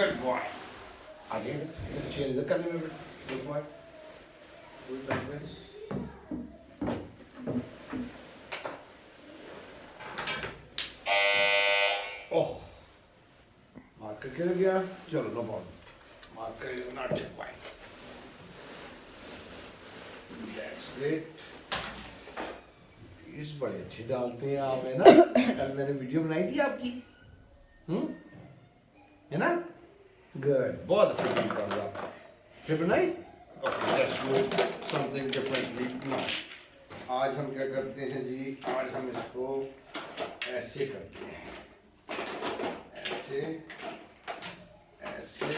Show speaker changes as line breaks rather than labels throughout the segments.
Good boy. Again, change the color. Good boy. Do it like this. Oh. Marker किधर गया? चलो no problem. Marker is not required. That's great. इस बड़े अच्छे डालते हैं आप, है ना? कल मैंने वीडियो बनाई थी आपकी, है ना? Good. बहुत अच्छी वीडियो कर रहा आप। फिर बनाई? Okay, let's do something differently now. आज हम क्या करते हैं जी? आज हम इसको ऐसे करते हैं, ऐसे, ऐसे,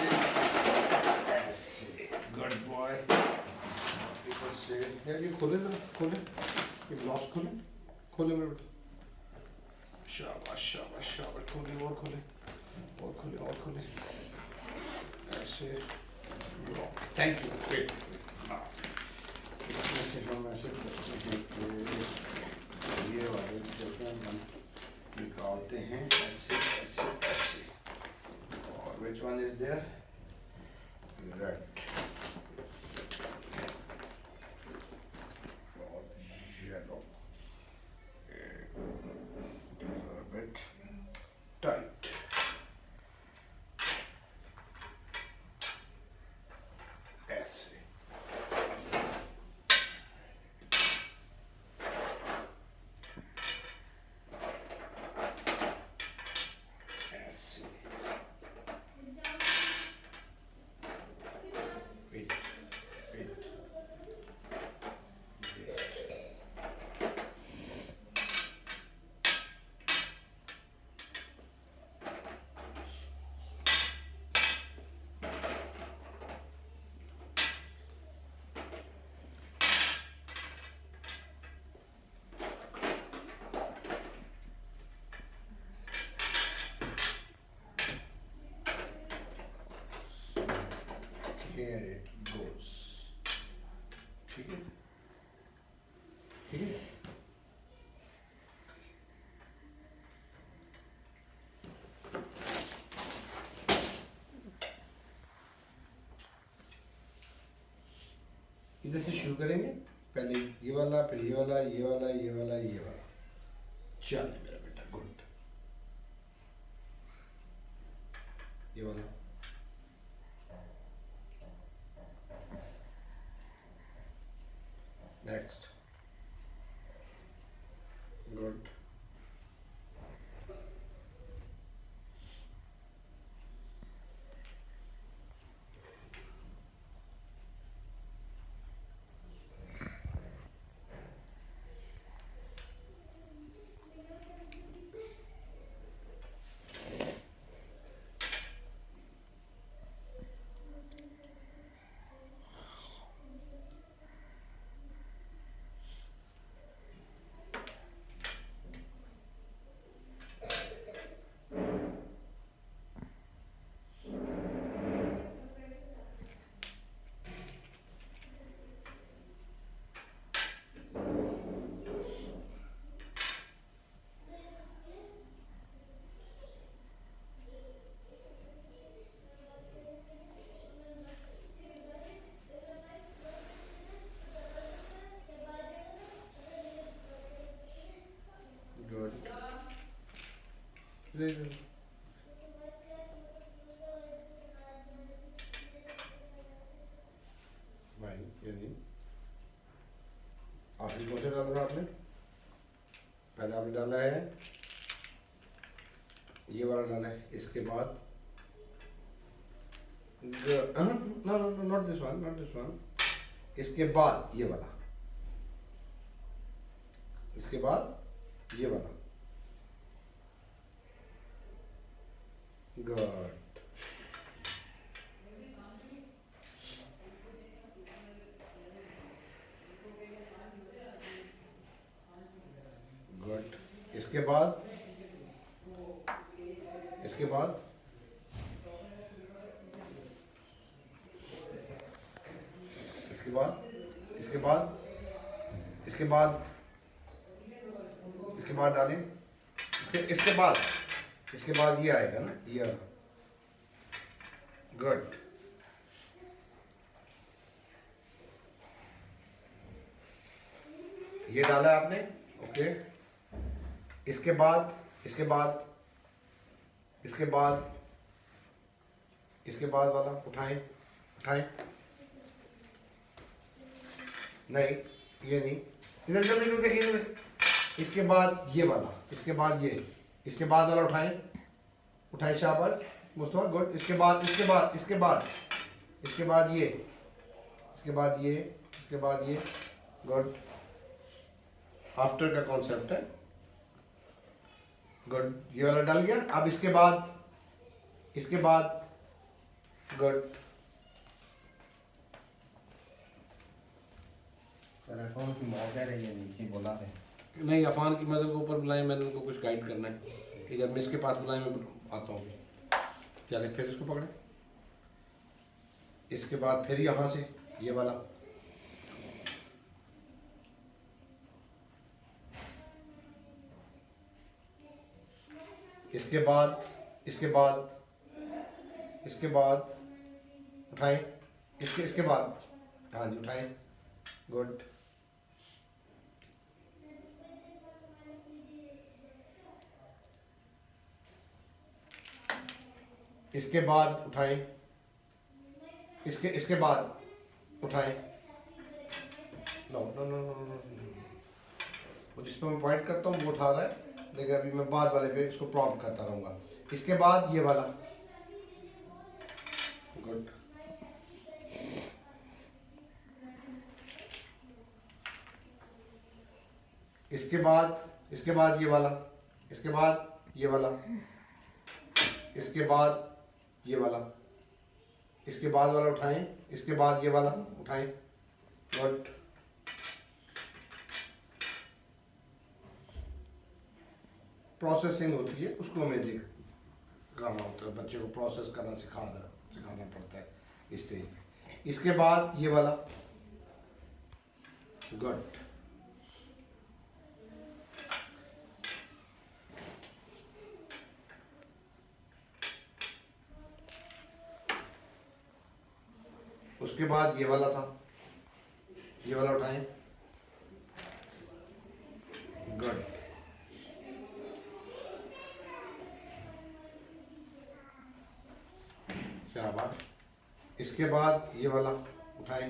ऐसे। Good boy. इधर से यार ये खोले ना, खोले, ये ग्लास खोले, खोले मेरे बेटा। शाबाश शाबाश शाबाश, खोले और खोले, और खोले और खोले, ऐसे। Thank you. ग्रेट। इसमें से हम ऐसे करते हैं कि ये वाले जगह हम निकालते हैं ऐसे ऐसे ऐसे। और which one is there? Right. और yellow. A bit tight. ऐसे। ऐसे। Wait, wait, wait. Here it goes. ठीक है, ठीक है। इधर से शुरू करेंगे, पहले ये वाला, फिर ये वाला, ये वाला, ये वाला, ये वाला। चल मेरा बेटा, गुड। ये वाला, नेक्स्ट, गुड। गुड। भाई ये नहीं, आखिरी कौन सा डाला था आपने? पहले आपने डाला है ये वाला, डाला है, इसके बाद no no no, not this one, not this one, इसके बाद ये वाला, इसके बाद ये वाला। गुड। गुड। इसके बाद, इसके बाद, इसके बाद, इसके बाद, इसके बाद, इसके बाद डालें, इसके बाद, इसके बाद ये आएगा ना, ये आएगा। गुड। ये डाला है आपने, ओके। इसके बाद इसके बाद इसके बाद इसके बाद वाला उठाएं, उठाएं। नहीं, ये नहीं, इधर जल्दी जल्दी देखिए इधर। इसके बाद ये वाला, इसके बाद ये, इसके बाद वाला उठाएं, उठाएं, शाबाश मुस्तफा, गुड। इसके बाद इसके बाद इसके बाद इसके बाद ये, इसके बाद ये, इसके बाद ये, गुड। आफ्टर का कॉन्सेप्ट है, गुड। ये वाला डल गया। अब इसके बाद गुड।
अफान की मौत है रही है, नीचे बोला है
नहीं, अफान की मदद को ऊपर बुलाएं, मैंने उनको कुछ गाइड करना है। इधर मिस के पास बुलाएं, मैं आता हूँ। चले, फिर इसको पकड़े। इसके बाद फिर यहाँ से ये वाला, इसके बाद उठाएं, इसके बाद, हाँ जी उठाएं, गुड। इसके बाद उठाएं, इसके बाद उठाएं। No no no no no, वो जिस पर मैं पॉइंट करता हूँ वो उठा रहा है, लेकिन अभी मैं बाद वाले पे इसको प्रॉम्प्ट करता रहूँगा। इसके बाद ये वाला, गुड। इसके बाद ये वाला, इसके बाद ये वाला, इसके बाद ये वाला, इसके बाद वाला उठाएं, इसके बाद ये वाला उठाएं, गुड। प्रोसेसिंग होती है, उसको हमें देख करना होता है, बच्चे को प्रोसेस करना सिखाना पड़ता है इस स्टेज पे। इसके बाद ये वाला, गुड। उसके बाद ये वाला था, ये वाला उठाएं, गुड। शाबाश। इसके बाद ये वाला उठाएं,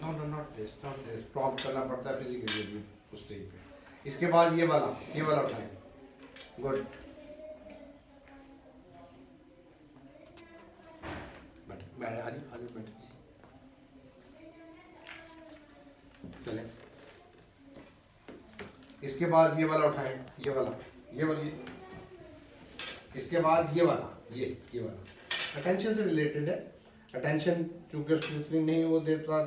no no not this, prompt करना पड़ता है फिजिकली भी उस स्टेज पे। इसके बाद ये वाला उठाएं, गुड। बैठे आज बैठे, चले। इसके बाद ये वाला उठाएं, ये वाला, इसके बाद ये वाला, ये वाला अटेंशन से रिलेटेड है। अटेंशन चूंकि उसको इतनी नहीं वो देता,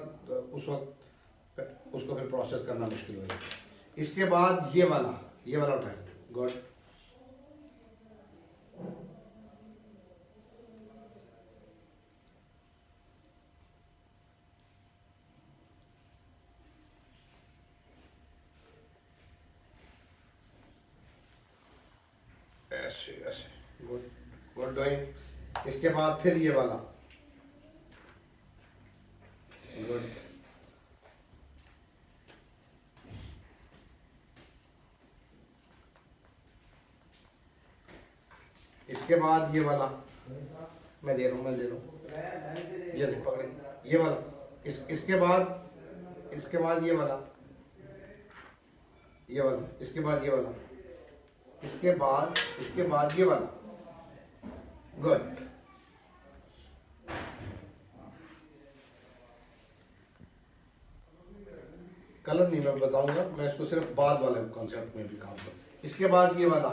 उस वक्त उसको फिर प्रोसेस करना मुश्किल हो जाता है। इसके बाद ये वाला उठाएं, गुड। ऐसे गुड डूइंग। इसके बाद फिर ये वाला, गुड। इसके बाद ये वाला, मैं दे रहा हूँ, ये देख पकड़े, ये वाला। इसके बाद ये वाला, इसके बाद ये वाला, इसके बाद ये वाला, गुड। कलर नहीं मैं बताऊंगा, मैं इसको सिर्फ बाद वाले कॉन्सेप्ट में भी काम करूँ। इसके बाद ये वाला,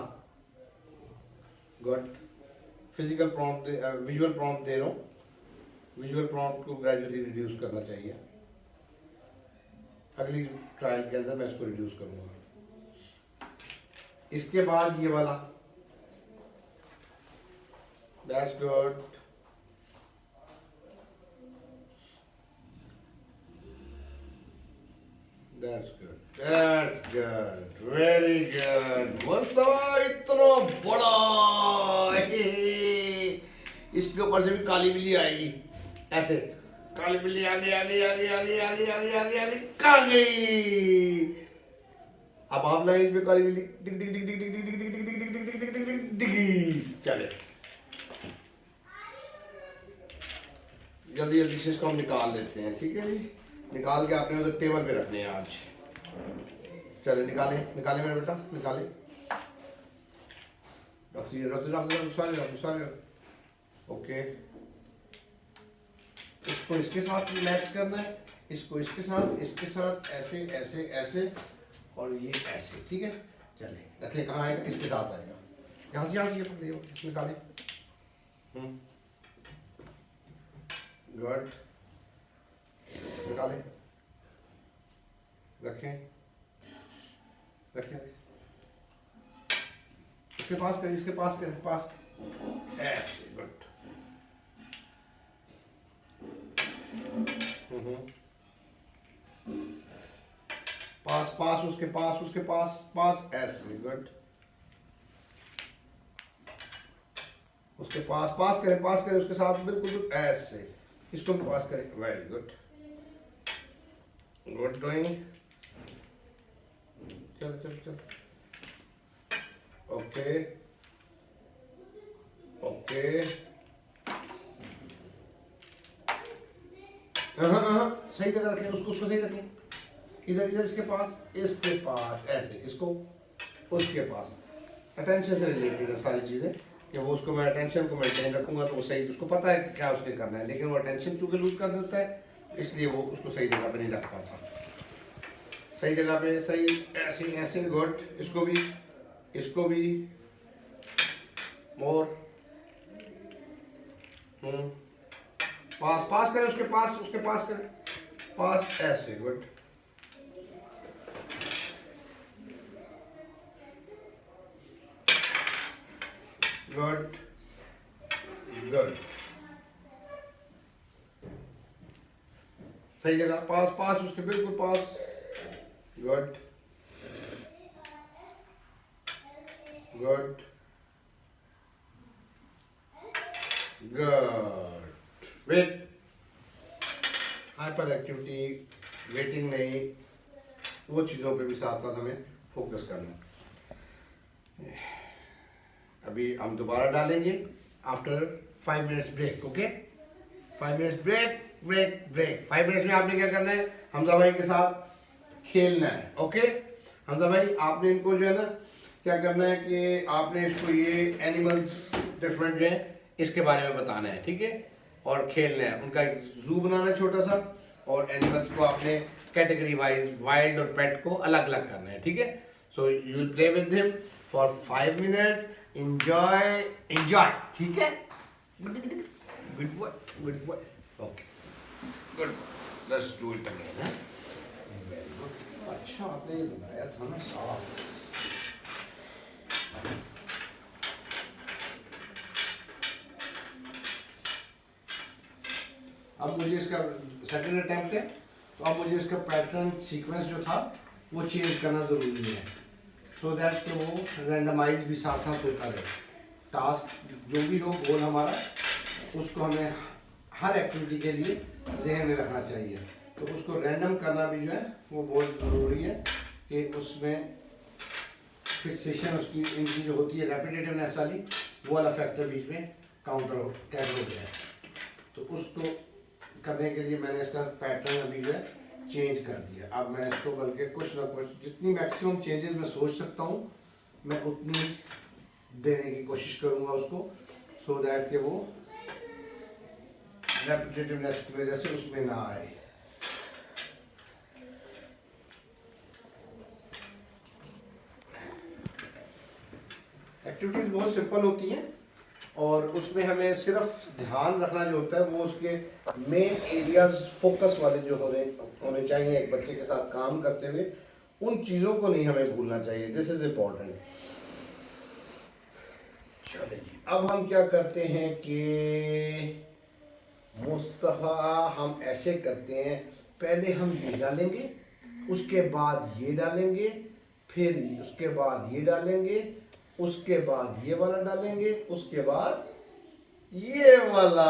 good. Physical prompt, visual prompt दे रहा हूँ। विजुअल प्रॉम्प्ट को ग्रेजुअली रिड्यूस करना चाहिए। अगली ट्रायल के अंदर मैं इसको रिड्यूस करूँगा। इसके बाद ये वाला, that's good. That's good. Very good. Mustafa इतना बड़ा इसके ऊपर से भी काली बिल्ली आएगी, ऐसे काली बिल्ली आ गई आ गई आ गई आ गई आ गई आ गई आ गई आ गई आ गई। अब आप लाइन पे काली बिल्ली डिग डिग डिग डिग डिग डिग डिग डिग डिग डिग डिग डिग डिग डिग। चले जल्दी जल्दी से इसको हम निकाल लेते हैं, ठीक है जी। निकाल के आपने उधर टेबल पे रखने हैं आज। चले निकाले निकाले मेरा बेटा निकाले, सारे ओके। इसको इसके साथ मैच करना है, इसको इसके साथ ऐसे ऐसे ऐसे और ये ऐसे, ठीक है। चले रखें, कहाँ आएगा, किसके साथ आएगा, यहाँ से ये पकड़िए, निकाले। गुड, निकाले, रखें रखें, इसके पास करें, इसके पास करें, पास ऐसे, गुड। पास पास उसके पास उसके पास पास ऐसे, गुड। उसके पास पास करें उसके साथ बिल्कुल ऐसे, इसको भी पास करें, वेरी गुड, गुड डूइंग। चल चल चल, ओके ओके, सही जगह रखें उसको सही रखें, इधर इधर इसके पास ऐसे, इसको उसके पास। अटेंशन से रिलेटेड है सारी चीज़ें, कि वो उसको मैं अटेंशन को मेंटेन रखूंगा तो वो सही, उसको पता है क्या उसने करना है, लेकिन वो अटेंशन चूंकि लूज कर देता है, इसलिए वो उसको सही जगह पे नहीं रख पाता। सही जगह पे, सही ऐसे ऐसे, गुड। इसको भी मोर, पास करें उसके पास करें, पास ऐसे, गुड। गुड गुड, सही जगह, पास उसके बिल्कुल पास, good good good. Wait, hyperactivity, waiting नहीं, वो चीज़ों पे भी साथ साथ हमें फोकस करना है। अभी हम दोबारा डालेंगे after 5 minutes break, okay. 5 minutes break 5 minutes में आपने क्या करना है, हमजा भाई के साथ खेलना है, ओके। हमजा भाई आपने इनको जो है ना क्या करना है कि आपने इसको ये एनिमल्स डिफरेंट जो है इसके बारे में बताना है, ठीक है, और खेलना है, उनका एक जू बनाना है छोटा सा, और एनिमल्स को आपने कैटेगरी वाइज वाइल्ड और पेट को अलग अलग करना है, ठीक है। So you will play with him for 5 minutes, enjoy, ठीक है। Good boy, okay, good, let's do it again. Very good, अच्छा आपने ये बनाया था ना साफ। अब मुझे इसका सेकंड अटेम्प्ट है, तो अब मुझे इसका पैटर्न सीक्वेंस जो था वो चेंज करना ज़रूरी है, सो दैट कि वो रैंडमाइज भी साथ साथ होता रहे। टास्क जो भी हो, गोल हमारा, उसको हमें हर एक्टिविटी के लिए जहन में रखना चाहिए। तो उसको रैंडम करना भी जो है वो बहुत ज़रूरी है, कि उसमें फिक्सेशन उसकी इनकी जो होती है रेपिटेटिवनेस वाली, वो वाला फैक्टर बीच में काउंटर हो गया है। तो उसको करने के लिए मैंने इसका पैटर्न अभी जो है चेंज कर दिया। अब मैं इसको बल्कि कुछ ना कुछ जितनी मैक्सिमम चेंजेस मैं सोच सकता हूँ मैं उतनी देने की कोशिश करूँगा उसको, सो दैट कि वो रेपिटेटिवनेस की वजह से उसमें ना आए। एक्टिविटीज़ बहुत सिंपल होती हैं, और उसमें हमें सिर्फ ध्यान रखना जो होता है वो उसके मेन एरियाज फोकस वाले जो होने चाहिए एक बच्चे के साथ काम करते हुए, उन चीज़ों को नहीं हमें भूलना चाहिए। This is important. चलिए जी, अब हम क्या करते हैं कि मुस्तफ़ा हम ऐसे करते हैं, पहले हम ये डालेंगे, उसके बाद ये डालेंगे, फिर उसके बाद ये डालेंगे, उसके बाद ये वाला डालेंगे, उसके बाद ये वाला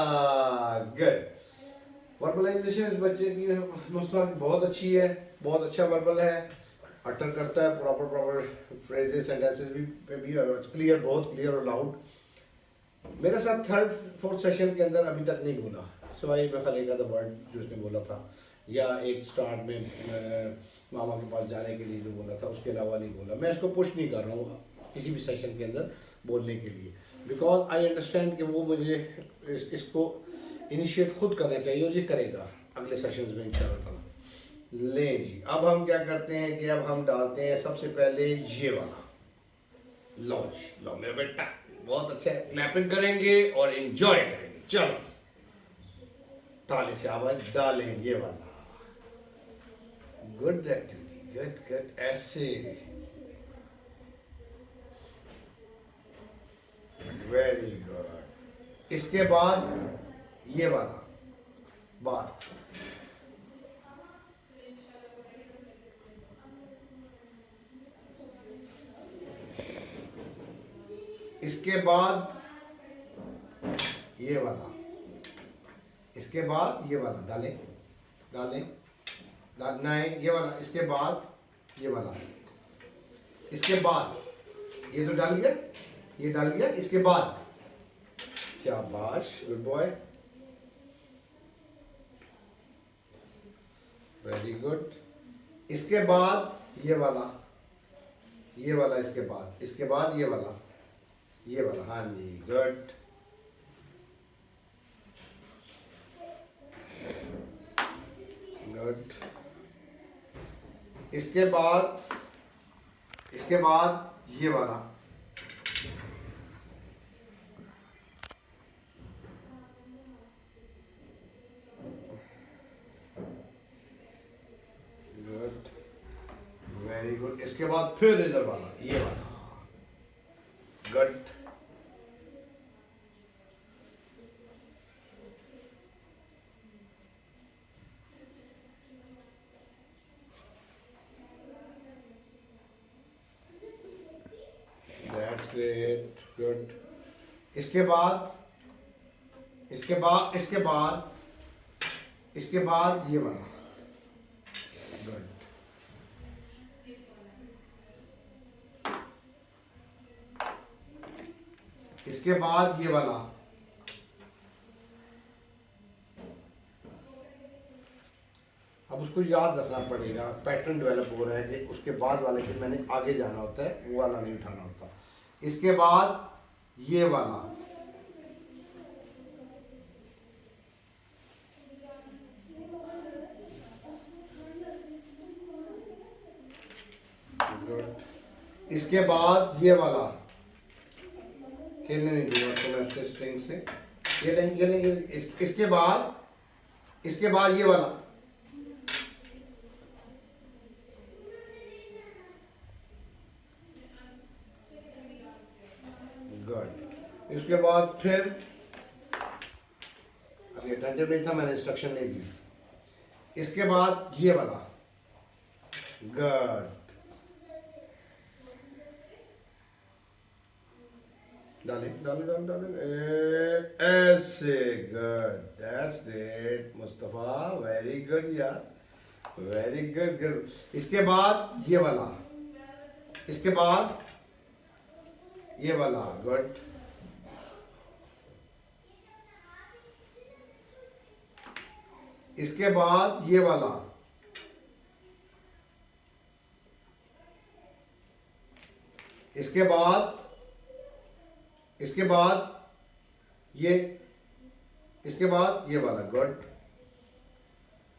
गुड। वर्बलाइजेशन इस बच्चे की मुस्कान बहुत अच्छी है, बहुत अच्छा वर्बल है, अटर करता है प्रॉपर फ्रेजेस सेंटेंसेस भी पे भी क्लियर, बहुत क्लियर और लाउड। मेरे साथ थर्ड फोर्थ सेशन के अंदर अभी तक नहीं बोला, सिवाय मैं खाली का वर्ड जो उसने बोला था, या एक स्टार्ट में मामा के पास जाने के लिए जो बोला था, उसके अलावा नहीं बोला। मैं इसको पुश नहीं कर रहा हूँ किसी भी सेशन के अंदर बोलने के लिए, बिकॉज आई अंडरस्टैंड कि वो मुझे इसको इनिशिएट खुद करना चाहिए और ये करेगा अगले सेशंस में इंशाल्लाह ताला। लें जी, अब हम क्या करते हैं कि अब हम डालते हैं सबसे पहले ये वाला। लो जी, लो मेरा बेटा, बहुत अच्छा है, क्लैपिंग करेंगे और एंजॉय करेंगे। चलो ताली से आवाज डालें ये वाला। गुड एक्टिविटी, गुड गुड, ऐसे वेरी गुड। इसके बाद ये वाला बात, इसके बाद ये वाला, इसके बाद ये वाला डालें डालें डालना है ये वाला, इसके बाद ये वाला, इसके बाद ये तो डाल गया, ये डाल गया, इसके बाद शाबाश, गुड बॉय, वेरी गुड। इसके बाद ये वाला, ये वाला, इसके बाद, इसके बाद ये वाला, ये वाला, हाँ जी गुड। गुड। इसके बाद, इसके बाद ये वाला, गुड, वेरी गुड। इसके बाद फिर इधर वाला, ये वाला, गुड। That's great, good. इसके बाद, इसके बाद, इसके बाद, इसके बाद ये वाला, गुड। इसके बाद ये वाला, अब उसको याद रखना पड़ेगा, पैटर्न डेवलप हो रहा है कि उसके बाद वाले के मैंने आगे जाना होता है, वो वाला नहीं उठाना होता। इसके बाद ये वाला, गुड। इसके बाद ये वाला, खेलने नहीं दूंगा तो मैं उसके स्ट्रिंग से ये लेंगे, ये लेंगे। इसके बाद, इसके बाद ये वाला, गुड। इसके बाद फिर, अब ये टेंटिव नहीं था, मैंने इंस्ट्रक्शन नहीं दी। इसके बाद ये वाला, गुड। डालें डालें डालें डालें ऐसे, good, that's great Mustafa, very good यार, वेरी गुड गुड। इसके बाद ये वाला, इसके बाद ये वाला, गुड। इसके बाद ये वाला, इसके बाद, इसके बाद ये, इसके बाद ये वाला, गुड।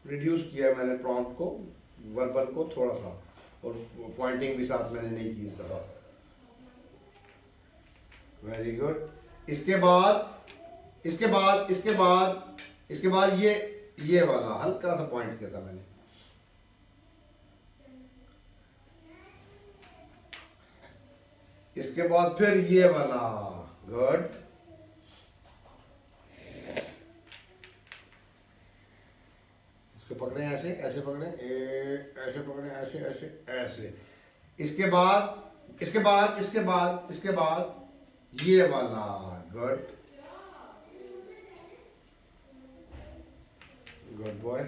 रिड्यूस किया मैंने प्रॉम्प्ट को, वर्बल को थोड़ा सा, और पॉइंटिंग भी साथ मैंने नहीं की इस तरह, वेरी गुड। इसके बाद, इसके बाद, इसके बाद, इसके बाद ये वाला हल्का सा पॉइंट किया था मैंने, इसके बाद फिर ये वाला, गुड। इसको पकड़े ऐसे, ऐसे पकड़े, ऐसे पकड़े, ऐसे ऐसे ऐसे। इसके बाद, इसके बाद, इसके बाद, इसके बाद ये वाला, गुड। बॉय।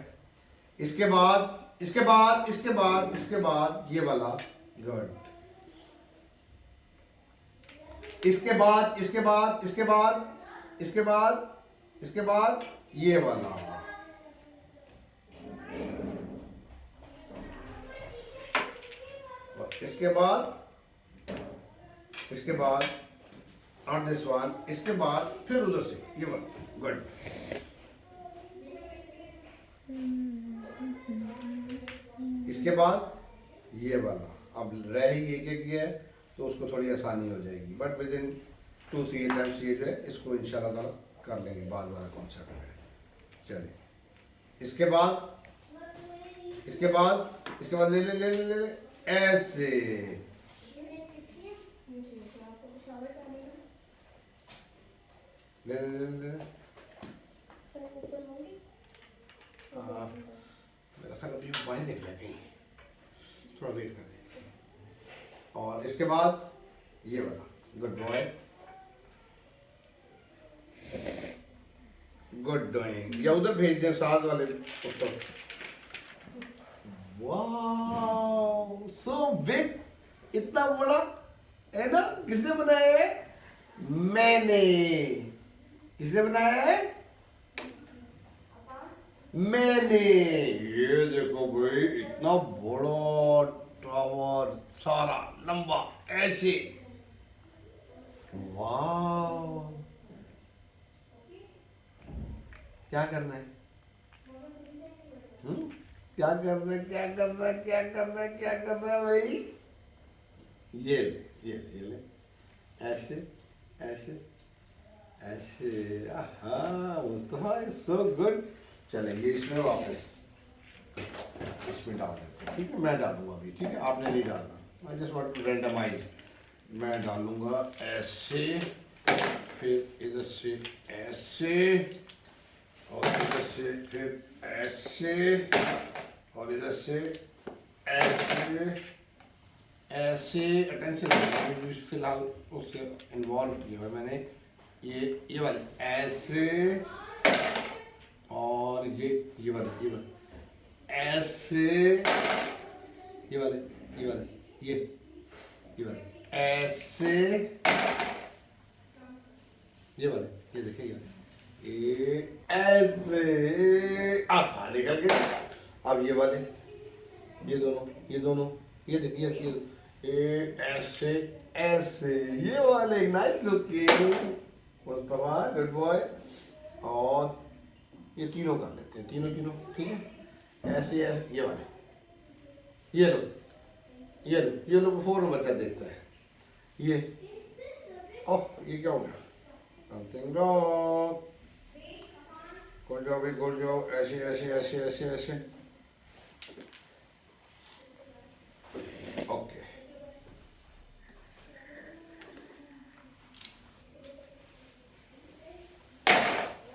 इसके बाद ये वाला, गुड। इसके बाद ये वाला, इसके बाद नॉट दिस वन, इसके बाद फिर उधर से ये वाला, गुड। इसके बाद ये वाला। अब रह ही एक ही है तो उसको थोड़ी आसानी हो जाएगी, बट विद इन 2-3 अटेम्प्ट्स ये जो है इसको इंशाल्लाह ताला कर लेंगे बाद वाला कॉन्सेप्ट में। चलिए इसके बाद ले ऐसे। ले मेरा ख्याल अभी बाहर निकला कहीं, थोड़ा वेट कर दे। और इसके बाद ये वाला, गुड बॉय, गुड डूइंग। या उधर भेज दें साथ वाले उसको। वाओ सो बिग, इतना बड़ा है ना। किसने बनाया है? मैंने। किसने बनाया है? मैंने। ये देखो भाई, इतना बड़ा टावर, सारा लंबा ऐसे। वाह, क्या करना है? क्या करना है भाई? ये ले ऐसे हाँ मुस्तफा, सो गुड। चलेंगे इसमें वापस, इसमें डाल देते हैं, ठीक है। मैं डालूंगा अभी, ठीक है, आपने नहीं डालना। I just want to randomise. मैं डालूंगा ऐसे, फिर इधर से ऐसे, और इधर से फिर ऐसे, और इधर से ऐसे। अटेंशन, फिलहाल उससे इन्वॉल्व किया हुआ मैंने। ये वाले ऐसे, और ये वाले ऐसे, ये वाले ऐसे, ये देखिए ये ऐसे। आहा, निकल गए। अब ये वाले, ये दोनों ये देखिए, ये ऐसे ये वाले। Nice looking Mustafa, good boy. और ये तीनों कर लेते हैं, तीनों ठीक है। ऐसे ये वाले, ये लो 4 में बच्चा देखता है। ये ओह, ये क्या हो गया? Something wrong. गुड जाओ, ऐसे। ओके,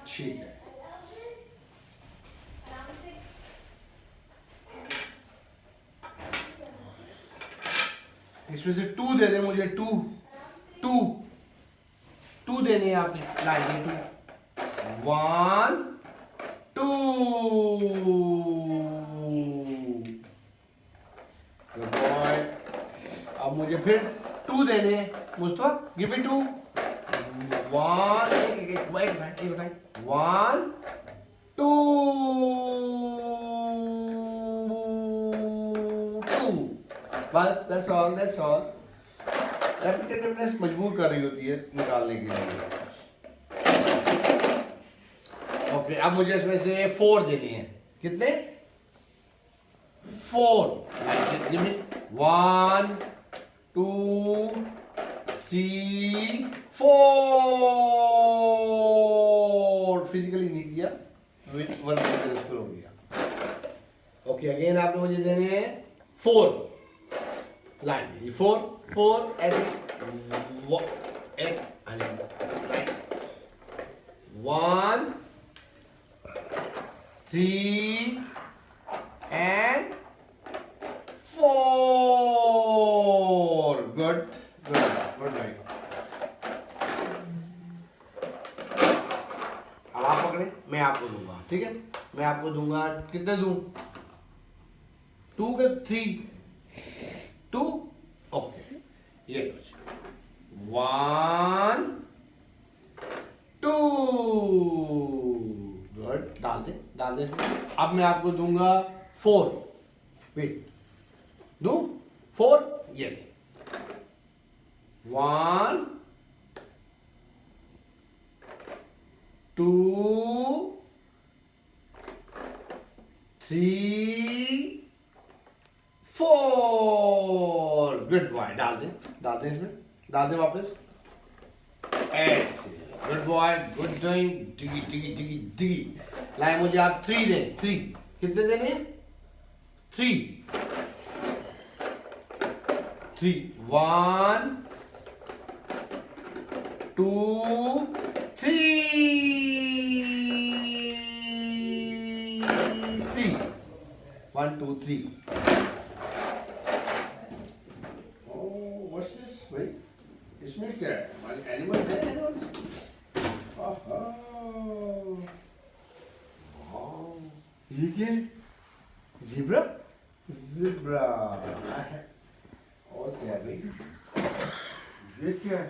ठीक है। इसमें से 2 दे दे मुझे, 2 देने हैं आपने। लाइन 2, 1 2। Good boy. अब मुझे फिर 2 देने हैं मुस्तफा, गिव मी 2। 1 2 2। बस, that's all। रेपिटेटिवनेस मजबूर कर रही होती है निकालने के लिए। ओके, अब मुझे इसमें से 4 देने हैं। कितने? 4। 1 2 3 4। फिजिकली नहीं किया, वर्बल हो गया। ओके, अगेन आपने मुझे देने हैं 4 लाइन। ये 4 ऐसे 1 3 and 4। गुड भाई। अब आप पकड़े आंकड़े मैं आपको दूंगा, ठीक है? मैं आपको दूंगा, कितने दूं? 2 के 3? 2? ओके, ये लो जी, 1 2, गुड, डाल दे इसमें। अब मैं आपको दूंगा 4, वेट, दूं 4, ये 1 2 3 4, गुड बॉय, डाल दे इसमें, डाल दे वापस, ऐसे, गुड बॉय, गुड डूइंग, डिगी डिगी डिगी डिगी। लाए मुझे आप 3 दें, 3 कितने देने? 3 1 2 3 1 2 3। ओह, व्हाट्स दिस भाई? इसमें क्या है? हमारे एनिमल्स हैं, एनिमल्स। ये क्या है? ज़ेब्रा? ज़ेब्रा। और क्या है भाई? ये क्या है?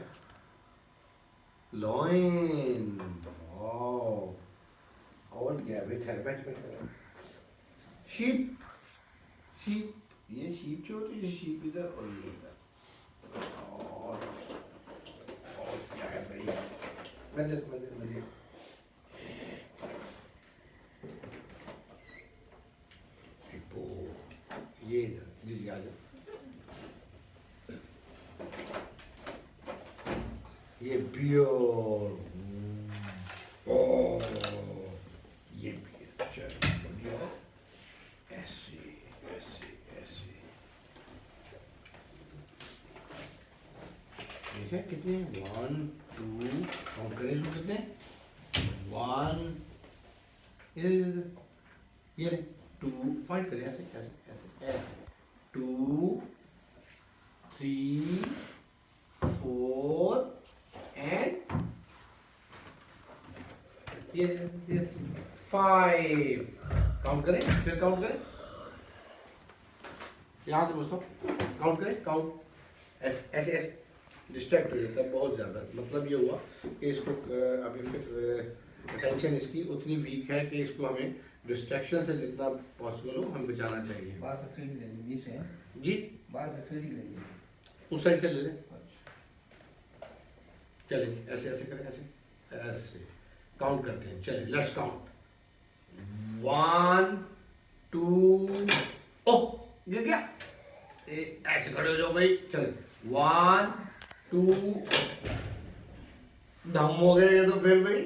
लॉइन। और क्या है भाई? खैर बैठ। शीप। ये शीप जो होती है, शीप इधर और ये इधर। और क्या है भाई? मजे। ये इधर जी आ जाओ। ये बियर, ये बियर, चलो बढ़िया, ऐसे। ठीक है, कितने? 1 2, काउंट करें इसमें कितने? 1, ये 2, पॉइंट करें ऐसे 2 3 4 एंड ये 5। काउंट करें, फिर काउंट करें, यहाँ से पूछता हूँ, काउंट करें, काउंट ऐसे डिस्ट्रैक्ट हो जाता है बहुत ज़्यादा। मतलब ये हुआ कि इसको अभी अटेंशन इसकी उतनी वीक है कि इसको हमें डिस्ट्रैक्शन से जितना पॉसिबल हो हम बचाना चाहिए।
बात तो ले लीजिए से
जी,
बात तो ले लीजिए,
उस साइड से ले लें। चलिए ऐसे करें, ऐसे काउंट करते हैं। चलिए लेट्स काउंट, 1 2, ओह गिर गया, ऐसे खड़े हो जाओ भाई। चलिए 1 2, दम हो गए ये तो फिर भाई,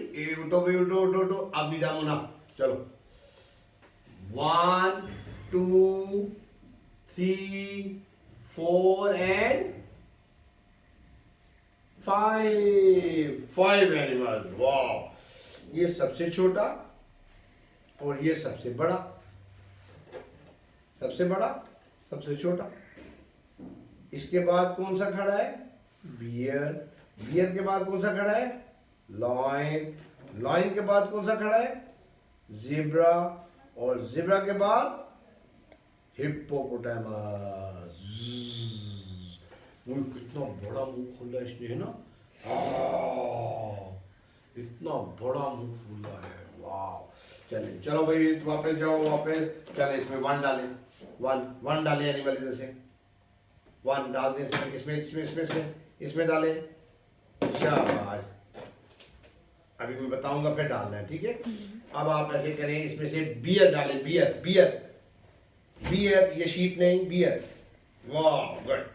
उठो भाई, उठो, अब भी दम होना। चलो 1 2 3 4 एंड 5 एनिमल। वाह, ये सबसे छोटा और ये सबसे बड़ा, सबसे छोटा। इसके बाद कौन सा खड़ा है? बियर के बाद कौन सा खड़ा है? लॉइन के बाद कौन सा खड़ा है? ज़ेब्रा, और ज़ेब्रा के बाद हिप्पोपोटामस। कितना बड़ा मुंह खोला इसने, है ना? इतना बड़ा मुंह खोला है, वाह। चलो भाई वापस जाओ, चले इसमें 1 डालें, 1 डालें एनिमल, इधर से 1 डाल दें इसमें डालें। शाबाश, अभी मैं बताऊंगा फिर डालना है, ठीक है? अब आप ऐसे करें, इसमें से बियर डालें, बियर, ये शीप नहीं, बियर। वाह, गुड।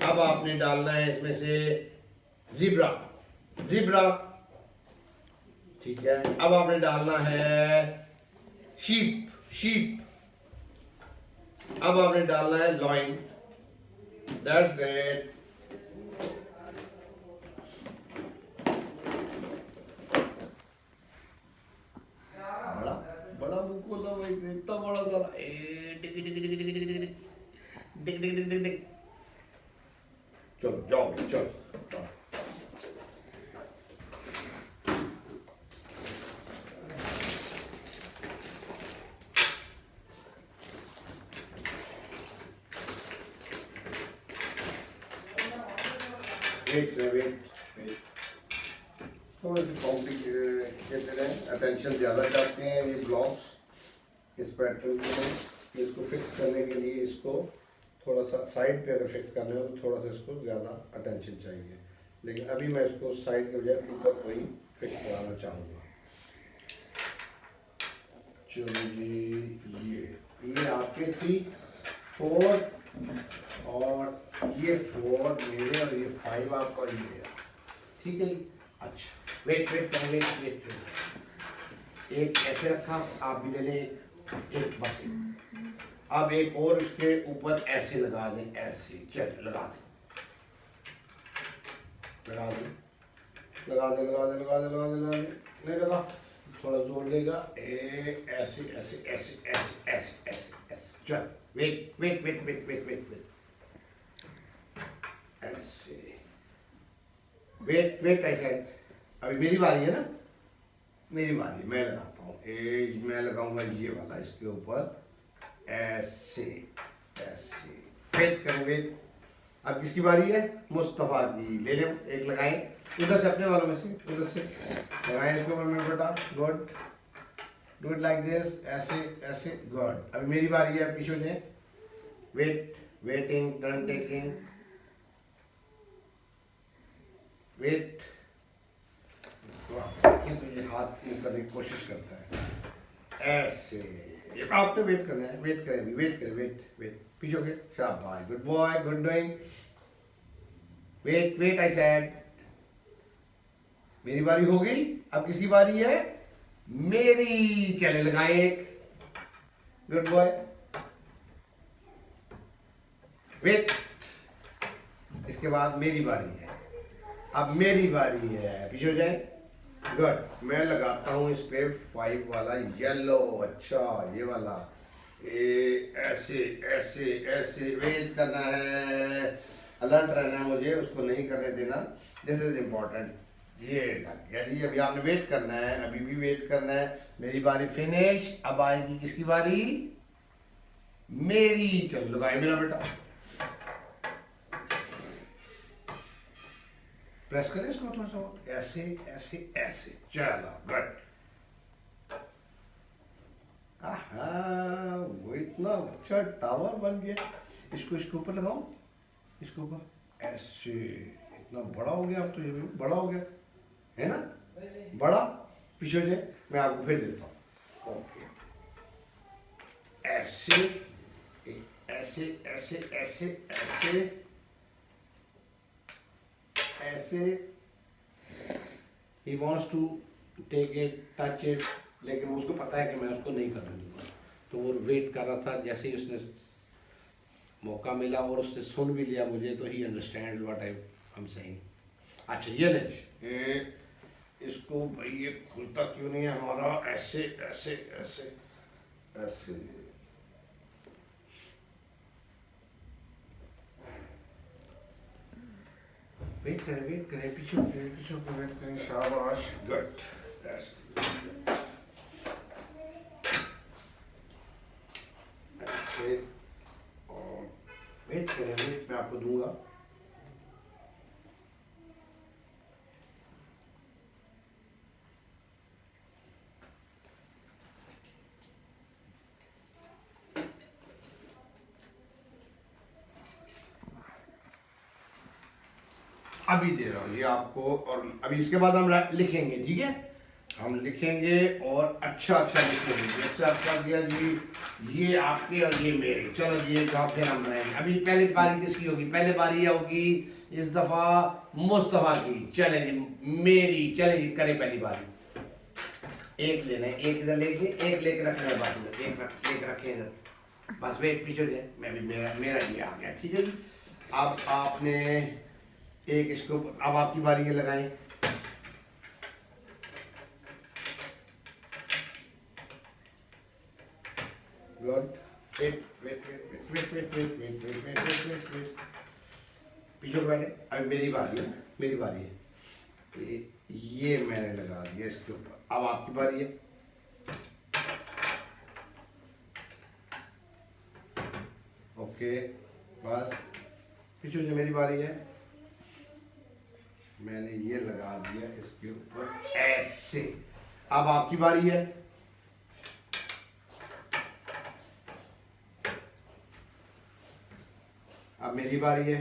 अब आपने डालना है इसमें से ज़ेब्रा, ठीक है? अब आपने डालना है शीप, अब आपने डालना है लॉइन। That's great. बड़ा मुंह खोला भाई, इतना बड़ा था। डिग। चलो जाओ, चलो। वेट थोड़े से कॉम्प्लिकेटेड है, अटेंशन ज़्यादा चाहते हैं ये ब्लॉक्स इस पैटर्न में। इसको फिक्स करने के लिए इसको थोड़ा सा साइड पे अगर फिक्स करना हो तो थोड़ा सा इसको ज़्यादा अटेंशन चाहिए, लेकिन अभी मैं इसको साइड के बजाय ऊपर को ही फिक्स कराना चाहूँगा। चलो जी, ये आपके 3 4 और ये 4 मेरे और ये 5 आपका ये मेरा, ठीक है। अच्छा वेट, एक ऐसे रखा, आप भी ले लें एक बस एक। अब एक और इसके ऊपर ऐसे लगा दें, ऐसे चल लगा दें। नहीं लगा, थोड़ा जोर देगा, ऐसे ऐसे ऐसे ऐसे ऐसे ऐसे ऐसे। चल वेट ऐसे, वेट ऐसे। अभी मेरी बारी है ना, मेरी बारी, मैं लगाता हूँ। मैं लगाऊंगा ये वाला इसके ऊपर ऐसे ऐसे। वेट करें, वेट। अब किसकी बारी है? मुस्तफ़ा की। ले लें एक, लगाएं उधर से, अपने वालों में से उधर से लगाएं इसके ऊपर मेरे बेटा। Good, do it like this, ऐसे ऐसे, गुड। अभी मेरी बारी है, पीछे जाए। Wait, waiting, turn taking, wait. तो ये हाथ करने की कोशिश करता है ऐसे। ये आपने वेट करना है, वेट करें, वेट करें, वेट पीछे हो गए, शाबाश, good boy, good doing. Wait I said. मेरी बारी हो गई, अब किसकी बारी है? मेरी। चले लगाए एक, गुड बॉय। वेट, इसके बाद मेरी बारी है, अब मेरी बारी है, पीछे हो जाए। गुड, मैं लगाता हूँ इस पे 5 वाला येलो। अच्छा ये वाला, ऐसे ऐसे ऐसे। वेट करना है, अलर्ट रहना है मुझे, उसको नहीं करने देना, दिस इज इम्पोर्टेंट। ये लग गया जी। अभी आपने वेट करना है, अभी भी वेट करना है। मेरी बारी फिनिश, अब आएगी किसकी बारी? मेरी। चलो लगाए मेरा बेटा, प्रेस करें इसको थोड़ा सा, ऐसे ऐसे ऐसे। चलो गुड। आहा, वो इतना अच्छा टावर बन गया। इसको ऊपर लगाओ, इसके ऊपर ऐसे। इतना बड़ा हो गया, अब तो ये भी बड़ा हो गया है ना, बड़ा। पीछे से मैं आपको फिर देता हूँ। ओके, ऐसे ऐसे ऐसे ऐसे ऐसे ऐसे। he wants to take it, touch it, लेकिन उसको पता है कि मैं उसको नहीं करने दूंगा, तो वो वेट कर रहा था। जैसे ही उसने मौका मिला और उसने सुन भी लिया मुझे, तो ही understand what I am saying. अच्छा ये ले, इसको भाई ये खुलता क्यों नहीं है हमारा? ऐसे ऐसे ऐसे ऐसे। वेट करें, पीछे वेट करें, शाबाश, गुड, ऐसे। और वेट करें, वेट मैं आपको दूंगा। अभी दे रहा हूँ ये आपको, और अभी इसके बाद हम लिखेंगे, ठीक है? हम लिखेंगे और अच्छा लिखेंगे। अच्छा दिया जी, ये आपके और ये मेरे। चलो जी, एक फिर हम बनाएंगे। अभी पहले बारी किसकी होगी? पहले बारी होगी इस दफा मुस्तफा की। चले जी मेरी, चले जी करें पहली बारी। एक लेना है, एक इधर लेके, एक लेके रखना है, बस इधर एक रखे इधर, बस। वेट पीछे दे, मैं भी मेरा ये आ गया, ठीक है जी। अब आपने एक इसको, अब आपकी बारी है, लगाएं। गुड। वेट पीछे बैठे। अभी मेरी बारी है, मेरी बारी है। ये मैंने लगा दिया इसके ऊपर, अब आपकी बारी है। ओके, बस पीछे से मेरी बारी है। मैंने ये लगा दिया इसके ऊपर ऐसे। अब आपकी बारी है। अब मेरी बारी है।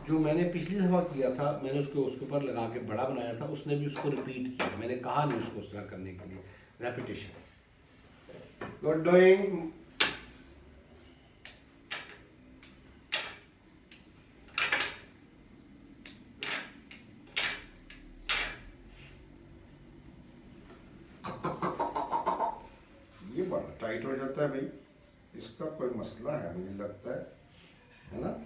जो मैंने पिछली दफ़ा किया था, मैंने उसको उसके ऊपर लगा के बड़ा बनाया था, उसने भी उसको रिपीट किया। मैंने कहा नहीं उसको उस तरह करने के लिए, रेपिटेशन। Good doing. ये बड़ा टाइट हो जाता है भाई, इसका कोई मसला है मुझे लगता है ना?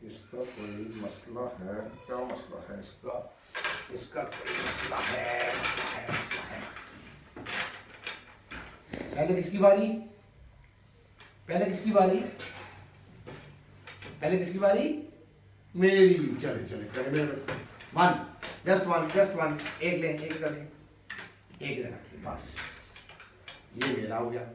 इसका कोई मसला है, क्या मसला है इसका? इसका कोई मसला है, मसला है। पहले किसकी बारी? पहले किसकी बारी? पहले किसकी बारी? मेरी। चले चले चले, one, just one, just one. एक ले, एक इधर ले, एक इधर रख ले, बस। ये मेरा हो गया।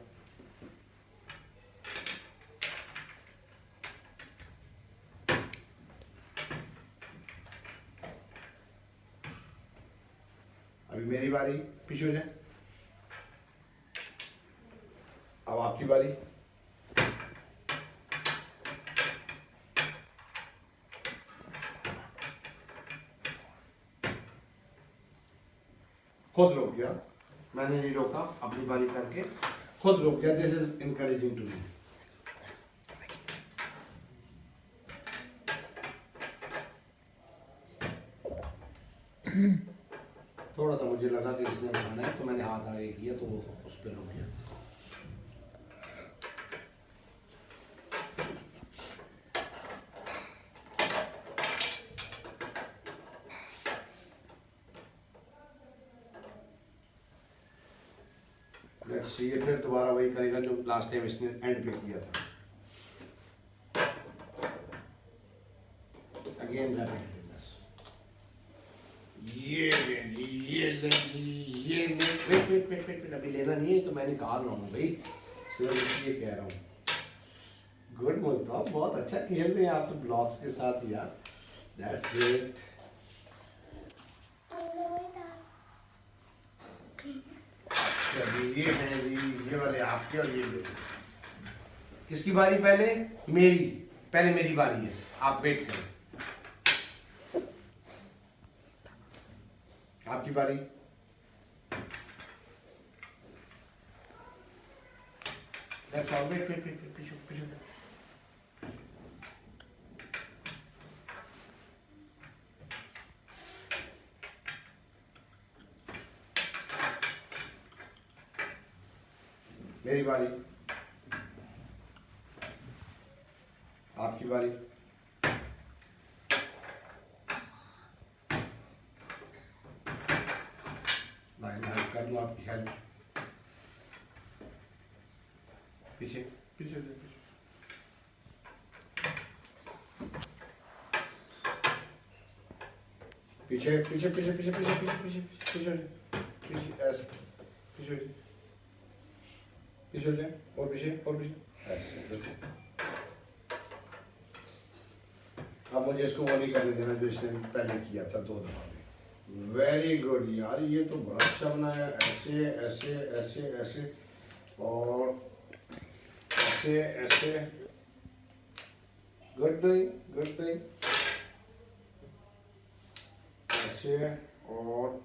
अभी मेरी बारी, पीछे हो जाए। अब आपकी बारी। खुद रोक गया, मैंने नहीं रोका, अपनी बारी करके खुद रोक गया। This is encouraging to me. थोड़ा सा मुझे लगा कि इसने उठाना है, तो मैंने हाथ आगे किया, तो वो उस पर रुक गया। लेट्स सी, ये फिर दोबारा वही करेगा जो लास्ट टाइम इसने एंड पे किया था। अगेन रेपिटेटिवनेस। ये ले, ये ले, ये ले। वेट वेट वेट वेट, अभी लेना नहीं है, तो मैं निकाल रहा हूँ भाई, सिर्फ इसलिए कह रहा हूँ। गुड मुस्तफा, बहुत अच्छा खेल रहे हैं आप तो ब्लॉक्स के साथ यार। That's great. ये है जी, ये वाले आपके और ये मेरे। किसकी बारी पहले? मेरी। पहले मेरी बारी है, आप वेट करें। आपकी बारी। वेट वेट वेट, पीछे पीछे। मेरी बारी। आपकी बारी। मैं कर दूं आपकी हेल्प। पीछे पीछे पीछे। पीछे पीछे पीछे पीछे पीछे पीछे पीछे पीछे पीछे ऐसे पीछे पीछे जाए, और पीछे और पीछे ऐसे। अब मुझे इसको वो नहीं करने देना जो इसने पहले किया था 2 दफा में। वेरी गुड यार, ये तो बड़ा अच्छा बनाया। ऐसे ऐसे ऐसे ऐसे और ऐसे ऐसे। Good doing, good doing. ऐसे और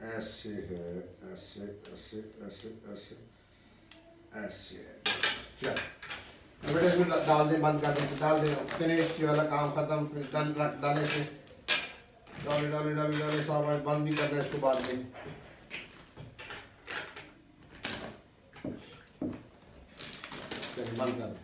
ऐसे है, ऐसे ऐसे ऐसे ऐसे ऐसे। चल बेटा, इसमें डाल दे, बंद कर दे, डाल दे, फिनिश। ये वाला काम खत्म। फिर डाले से डाले डाले डाले डाले, सब बंद भी करना है इसको बाद में। बंद कर।